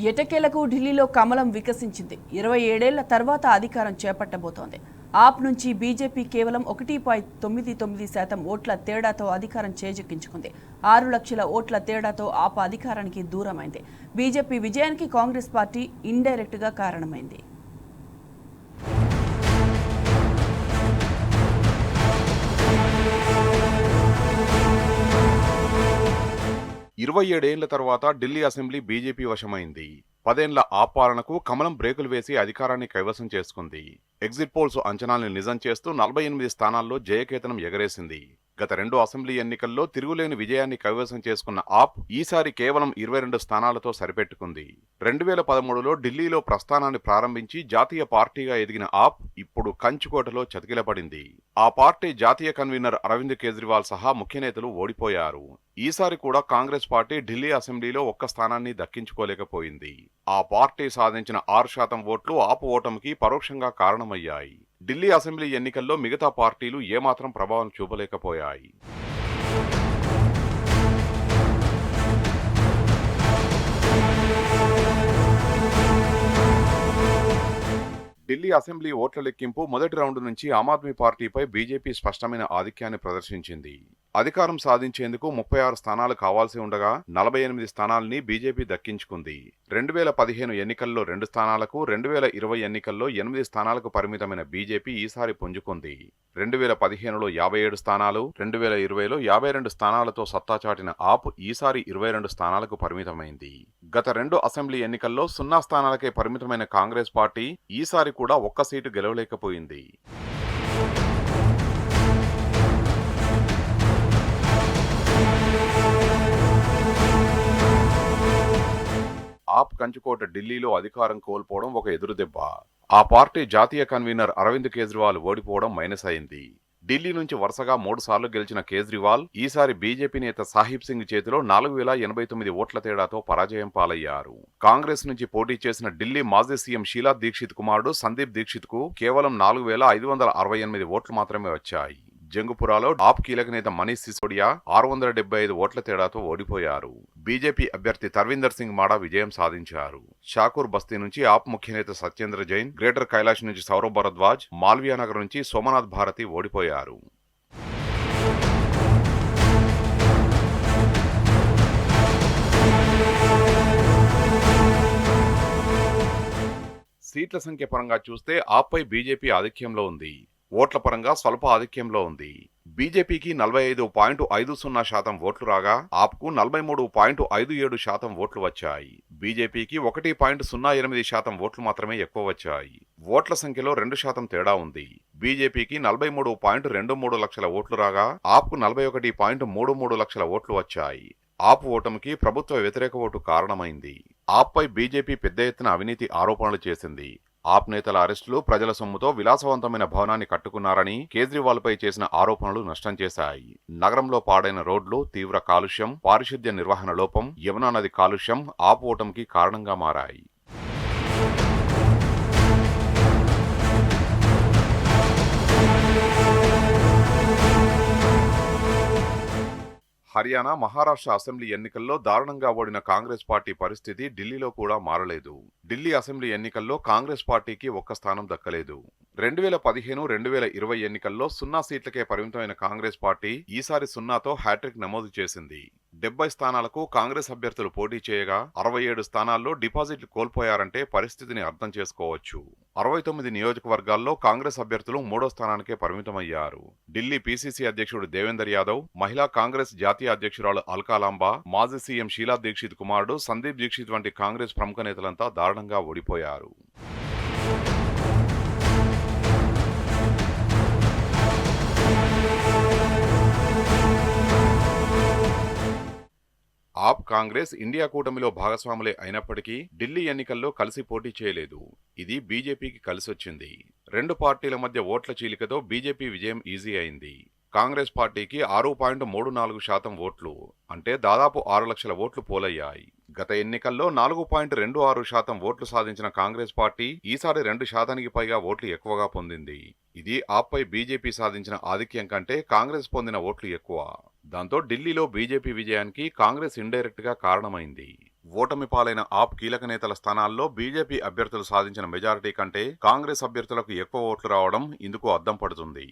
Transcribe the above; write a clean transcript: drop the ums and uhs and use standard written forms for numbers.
ఎటకేలకు ఢిల్లీలో కమలం వికసించింది. 27 ఏళ్ల తర్వాత అధికారం చేపట్టబోతోంది. ఆప్ నుంచి బీజేపీ కేవలం 1.99% ఓట్ల తేడాతో అధికారం చేజిక్కించుకుంది. 6 లక్షల ఓట్ల తేడాతో ఆప్ అధికారానికి దూరమైంది. బీజేపీ విజయానికి కాంగ్రెస్ పార్టీ ఇండైరెక్ట్ గా కారణమైంది. 27 ఏళ్ల తర్వాత ఢిల్లీ అసెంబ్లీ బీజేపీ వశమైంది. 10 ఏళ్ల ఆప్ పాలనకు కమలం బ్రేకులు వేసి అధికారాన్ని కైవసం చేసుకుంది. ఎగ్జిట్ పోల్స్ అంచనాల్ని నిజం చేస్తూ 48 స్థానాల్లో జయకేతనం ఎగరేసింది. గత 2 అసెంబ్లీ ఎన్నికల్లో తిరుగులేని విజయాన్ని కైవసం చేసుకున్న ఆప్ ఈసారి కేవలం 22 స్థానాలతో సరిపెట్టుకుంది. 2013లో ఢిల్లీలో ప్రస్థానాన్ని ప్రారంభించి జాతీయ పార్టీగా ఎదిగిన ఆప్ ఇప్పుడు కంచుకోటలో చతికిలపడింది. ఆ పార్టీ జాతీయ కన్వీనర్ అరవింద్ కేజ్రీవాల్ సహా ముఖ్య నేతలు ఓడిపోయారు. ఈసారి కూడా కాంగ్రెస్ పార్టీ ఢిల్లీ అసెంబ్లీలో ఒక్క స్థానాన్ని దక్కించుకోలేకపోయింది. ఆ పార్టీ సాధించిన 6% ఓట్లు ఆప్ ఓటమికి పరోక్షంగా కారణమయ్యాయి. ఢిల్లీ అసెంబ్లీ ఎన్నికల్లో మిగతా పార్టీలు ఏమాత్రం ప్రభావం చూపలేకపోయాయి. ఢిల్లీ అసెంబ్లీ ఓట్ల లెక్కింపు మొదటి రౌండ్ నుంచి ఆమ్ ఆద్మీ పార్టీపై బీజేపీ స్పష్టమైన ఆధిక్యాన్ని ప్రదర్శించింది. అధికారం సాధించేందుకు 36 స్థానాలు కావాల్సి ఉండగా 48 స్థానాల్ని బీజేపీ దక్కించుకుంది. 2015 ఎన్నికల్లో 2 స్థానాలకు, 2020 ఎన్నికల్లో 8 స్థానాలకు పరిమితమైన బీజేపీ ఈసారి పుంజుకుంది. 2015లో 57 స్థానాలు, 2020లో 52 స్థానాలతో సత్తా చాటిన ఆప్ ఈసారి 22 స్థానాలకు పరిమితమైంది. గత 2 అసెంబ్లీ ఎన్నికల్లో 0 స్థానాలకే పరిమితమైన కాంగ్రెస్ పార్టీ ఈసారి కూడా ఒక్క సీటు గెలవలేకపోయింది. ఆప్ కంచుకోట ఢిల్లీలో అధికారం కోల్పోవడం ఒక ఎదురుదెబ్బ. ఆ పార్టీ జాతీయ కన్వీనర్ అరవింద్ కేజ్రీవాల్ ఓడిపోవడం మైనస్ అయింది. ఢిల్లీ నుంచి వరుసగా 3 సార్లు గెలిచిన కేజ్రీవాల్ ఈసారి బీజేపీ నేత సాహిబ్ సింగ్ చేతిలో 4089 ఓట్ల తేడాతో పరాజయం పాలయ్యారు. కాంగ్రెస్ నుంచి పోటీ చేసిన ఢిల్లీ మాజీ సీఎం షీలా దీక్షిత్ కుమారుడు సందీప్ దీక్షిత్ కు కేవలం 4568 ఓట్లు మాత్రమే వచ్చాయి. జంగుపురాలో ఆప్ కీలక నేత మనీష్ సిసోడియా 675 ఓట్ల తేడాతో ఓడిపోయారు. బీజేపీ అభ్యర్థి తర్వీందర్ సింగ్ మాడా విజయం సాధించారు. షాకూర్ బస్తీ నుంచి ఆప్ ముఖ్య నేత సత్యేంద్ర జైన్, గ్రేటర్ కైలాష్ నుంచి సౌరవ్ భరద్వాజ్, మాల్వియా నగర్ నుంచి సోమనాథ్ భారతి ఓడిపోయారు. సీట్ల సంఖ్య పరంగా చూస్తే ఆప్పై బీజేపీ ఆధిక్యంలో ఉంది. ఓట్ల పరంగా స్వల్ప ఆధిక్యంలో ఉంది. బీజేపీకి 45.50% ఓట్లు రాగా ఆప్కు 43.57% ఓట్లు వచ్చాయి. బీజేపీకి 1.08% ఓట్లు మాత్రమే ఎక్కువ వచ్చాయి. ఓట్ల సంఖ్యలో 2% తేడా ఉంది. బీజేపీకి 43.23 లక్షల ఓట్లు రాగా ఆప్కు 41.33 లక్షల ఓట్లు వచ్చాయి. ఆప్ ఓటమికి ప్రభుత్వ వ్యతిరేక ఓటు కారణమైంది. ఆప్పై బీజేపీ పెద్ద ఎత్తున అవినీతి ఆరోపణలు చేసింది. ఆప్ నేతల అరెస్టులు ప్రజల సొమ్ముతో విలాసవంతమైన భవనాన్ని కట్టుకున్నారని కేజ్రీవాల్ పై చేసిన ఆరోపణలు నష్టం చేశాయి. నగరంలో పాడైన రోడ్లు, తీవ్ర కాలుష్యం, పారిశుద్ధ్య నిర్వహణ లోపం, యమునా నది కాలుష్యం ఆప్ ఓటమికి కారణంగా మారాయి. హర్యానా, మహారాష్ట్ర అసెంబ్లీ ఎన్నికల్లో దారుణంగా ఓడిన కాంగ్రెస్ పార్టీ పరిస్థితి ఢిల్లీలో కూడా మారలేదు. ఢిల్లీ అసెంబ్లీ ఎన్నికల్లో కాంగ్రెస్ పార్టీకి ఒక్క స్థానం దక్కలేదు. 2015, 2020 ఎన్నికల్లో 0 సీట్లకే పరిమితమైన కాంగ్రెస్ పార్టీ ఈసారి 0తో హ్యాట్రిక్ నమోదు చేసింది. 70 స్థానాలకు కాంగ్రెస్ అభ్యర్థులు పోటీ చేయగా 67 స్థానాల్లో డిపాజిట్లు కోల్పోయారంటే పరిస్థితిని అర్థం చేసుకోవచ్చు. 69 నియోజకవర్గాల్లో కాంగ్రెస్ అభ్యర్థులు 3వ స్థానానికే పరిమితమయ్యారు. ఢిల్లీ పీసీసీ అధ్యక్షుడు దేవేందర్ యాదవ్, మహిళా కాంగ్రెస్ జాతీయ అధ్యక్షురాలు అల్కా లాంబా, మాజీ సీఎం షీలా దీక్షిత్ కుమారుడు సందీప్ దీక్షిత్ వంటి కాంగ్రెస్ ప్రముఖ నేతలంతా దారుణంగా ఓడిపోయారు. ఆప్, కాంగ్రెస్ ఇండియా కూటమిలో భాగస్వాములే అయినప్పటికీ ఢిల్లీ ఎన్నికల్లో కలిసి పోటీ చేయలేదు. ఇది బీజేపీకి కలిసొచ్చింది. 2 పార్టీల మధ్య ఓట్ల చీలికతో బీజేపీ విజయం ఈజీ అయింది. కాంగ్రెస్ పార్టీకి 6.34% ఓట్లు, అంటే దాదాపు 6 లక్షల ఓట్లు పోలయ్యాయి. గత ఎన్నికల్లో 4.26% ఓట్లు సాధించిన కాంగ్రెస్ పార్టీ ఈసారి 2% పైగా ఓట్లు ఎక్కువగా పొందింది. ఇది ఆప్పై బీజేపీ సాధించిన ఆధిక్యం కంటే కాంగ్రెస్ పొందిన ఓట్లు ఎక్కువ. దాంతో ఢిల్లీలో బీజేపీ విజయానికి కాంగ్రెస్ ఇండైరెక్ట్ గా కారణమైంది. ఓటమి పాలైన ఆప్ కీలక నేతల స్థానాల్లో బీజేపీ అభ్యర్థులు సాధించిన మెజారిటీ కంటే కాంగ్రెస్ అభ్యర్థులకు ఎక్కువ ఓట్లు రావడం ఇందుకు అద్దం పడుతుంది.